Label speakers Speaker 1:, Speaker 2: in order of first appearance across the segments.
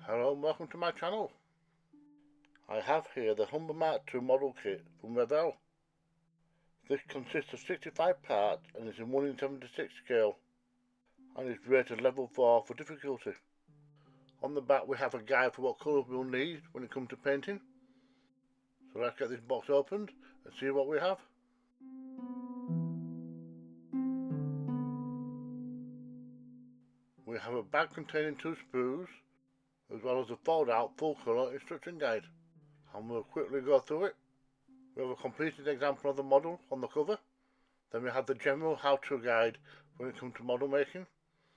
Speaker 1: Hello and welcome to my channel. I have here the Humber Mk2 model kit from Revell. This consists of 65 parts and is in 1 in 76 scale and is rated level 4 for difficulty. On the back we have a guide for what colours we'll need when it comes to painting. So let's get this box opened and see what we have. We have a bag containing 2 sprues as well as a fold out full colour instruction guide, and we'll quickly go through it. We have a completed example of the model on the cover. Then we have the general how-to guide when it comes to model making,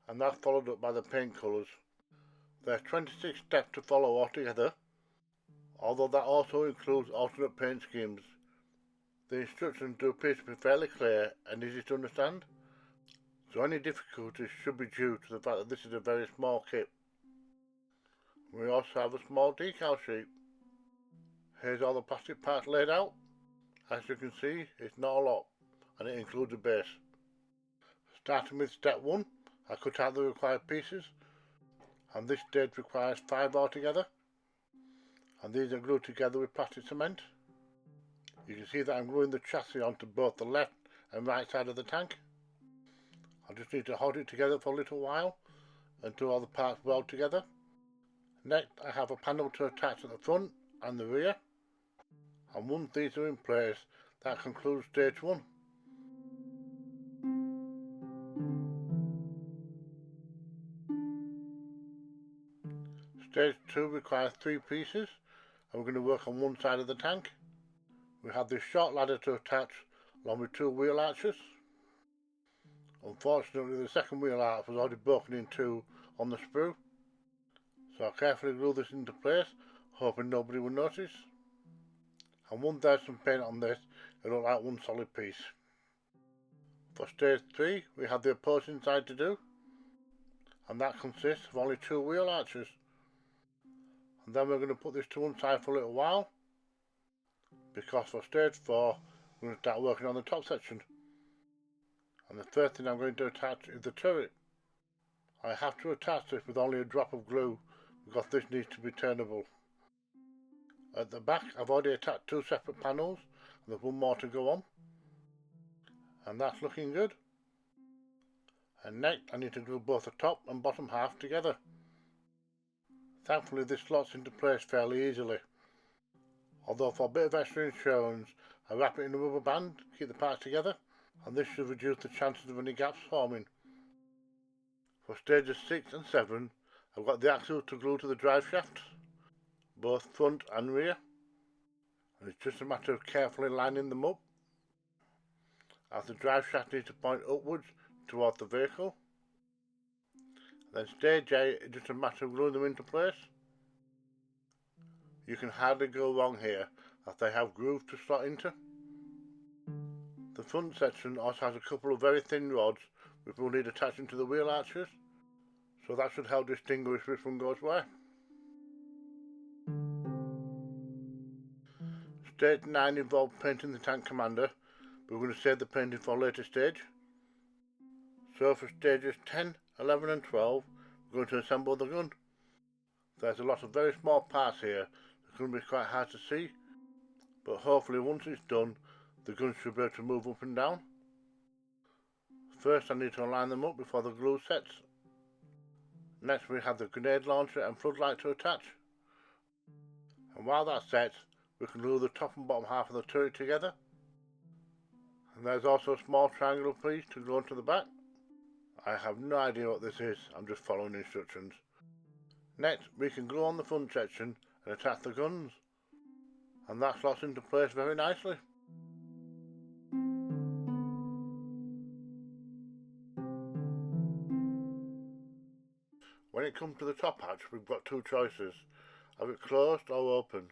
Speaker 1: and that's followed up by the paint colours. There are 26 steps to follow altogether, although that also includes alternate paint schemes. The instructions do appear to be fairly clear and easy to understand, so any difficulties should be due to the fact that this is a very small kit. We also have a small decal sheet. Here's all the plastic parts laid out. As you can see, it's not a lot, and it includes a base. Starting with step 1, I cut out the required pieces, and this stage requires 5 altogether, and these are glued together with plastic cement. You can see that I'm gluing the chassis onto both the left and right side of the tank. I just need to hold it together for a little while until all the parts weld together. Next, I have a panel to attach at the front and the rear, and once these are in place, that concludes stage 1. Stage 2 requires 3 pieces, and we're going to work on one side of the tank. We have this short ladder to attach along with 2 wheel arches. Unfortunately, the second wheel arch was already broken in 2 on the sprue, so I carefully glue this into place, hoping nobody will notice. And once there's some paint on this, it'll look like one solid piece. For stage 3, we have the opposing side to do, and that consists of only 2 wheel arches. And then we're going to put this to one side for a little while, because for stage 4, we're going to start working on the top section. And the first thing I'm going to attach is the turret. I have to attach this with only a drop of glue, because this needs to be turnable. At the back I've already attached 2 separate panels, and there's one more to go on. And that's looking good. And next I need to glue both the top and bottom half together. Thankfully this slots into place fairly easily, although for a bit of extra insurance I wrap it in a rubber band to keep the parts together, and this should reduce the chances of any gaps forming. For stages 6 and 7, I've got the axle to glue to the drive shaft, both front and rear, and it's just a matter of carefully lining them up, as the drive shaft needs to point upwards towards the vehicle. Then stage 8 is just a matter of gluing them into place. You can hardly go wrong here, as they have grooves to slot into. The front section also has a couple of very thin rods which will need attaching to the wheel arches, so that should help distinguish which one goes where. Stage 9 involved painting the tank commander, but we're going to save the painting for a later stage. So for stages 10, 11 and 12, we're going to assemble the gun. There's a lot of very small parts here, it's going to be quite hard to see, but hopefully once it's done, the gun should be able to move up and down. First I need to align them up before the glue sets. Next we have the grenade launcher and floodlight to attach. And while that's set, we can glue the top and bottom half of the turret together. And there's also a small triangular piece to go onto the back. I have no idea what this is, I'm just following instructions. Next we can glue on the front section and attach the guns, and that slots into place very nicely. When it comes to the top hatch, we've got 2 choices: have it closed or open.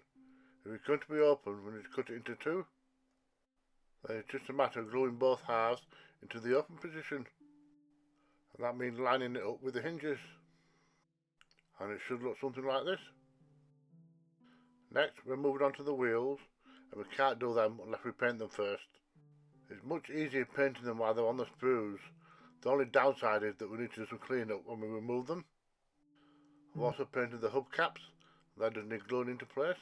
Speaker 1: If it's going to be open, we need to cut it into 2. Then it's just a matter of gluing both halves into the open position, and that means lining it up with the hinges, and it should look something like this. Next we're moving on to the wheels, and we can't do them unless we paint them first. It's much easier painting them while they're on the sprues. The only downside is that we need to do some cleaning up when we remove them. I've also painted the hubcaps, that does need gluing into place.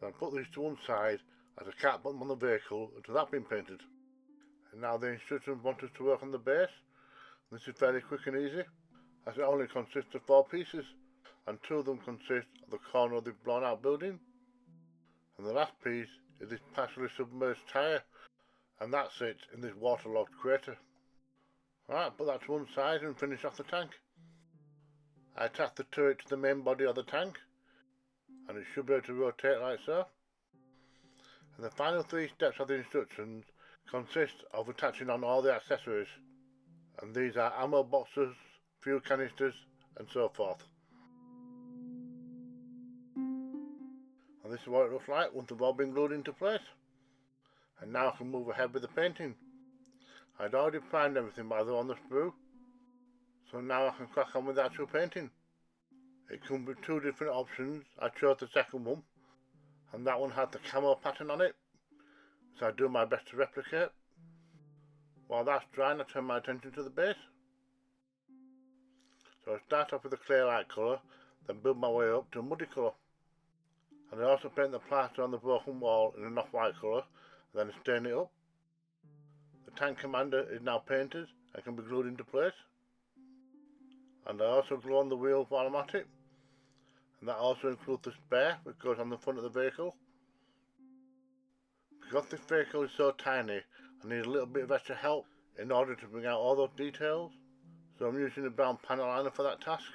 Speaker 1: Then put these to one side as I can't put them on the vehicle until that's been painted. And now the instructions want us to work on the base. This is fairly quick and easy, as it only consists of 4 pieces, and 2 of them consist of the corner of the blown out building, and the last piece is this partially submerged tyre, and that sits in this waterlogged crater. Alright, put that to one side and finish off the tank. I attach the turret to the main body of the tank, and it should be able to rotate like so. And the final 3 steps of the instructions consist of attaching on all the accessories, and these are ammo boxes, fuel canisters and so forth. And this is what it looks like once they've all been glued into place. And now I can move ahead with the painting. I'd already primed everything by the way on the sprue, so now I can crack on with the actual painting. It comes with 2 different options. I chose the second one, and that one had the camo pattern on it, so I do my best to replicate. While that's drying, I turn my attention to the base. So I start off with a clear light colour, then build my way up to a muddy colour. And I also paint the plaster on the broken wall in an off-white colour, and then stain it up. The tank commander is now painted and can be glued into place. And I also glue on the wheel while I'm at it, and that also includes the spare which goes on the front of the vehicle. Because this vehicle is so tiny, I need a little bit of extra help in order to bring out all those details, so I'm using a brown panel liner for that task,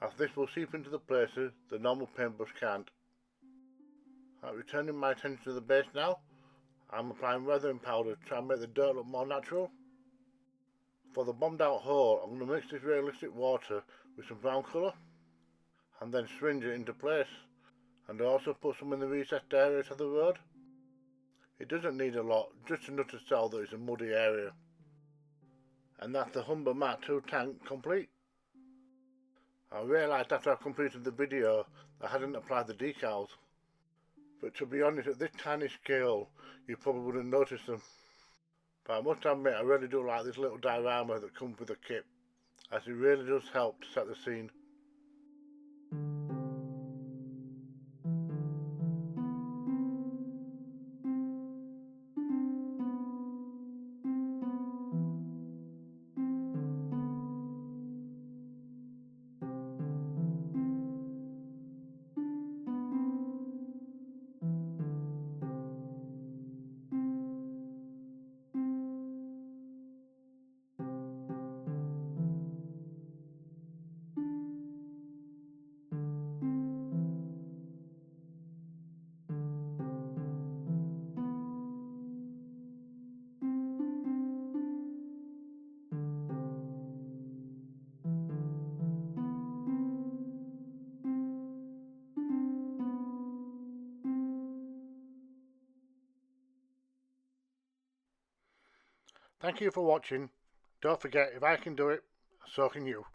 Speaker 1: as this will seep into the places the normal paintbrush can't. Returning my attention to the base now, I'm applying weathering powder to try and make the dirt look more natural. For the bombed out hole, I'm going to mix this realistic water with some brown colour, and then syringe it into place, and I also put some in the recessed areas of the road. It doesn't need a lot, just enough to tell that it's a muddy area. And that's the Humber Mk2 tank complete. I realised after I completed the video that I hadn't applied the decals, but to be honest, at this tiny scale you probably wouldn't notice them. But I must admit, I really do like this little diorama that comes with the kit, as it really does help to set the scene. Thank you for watching. Don't forget, if I can do it, so can you.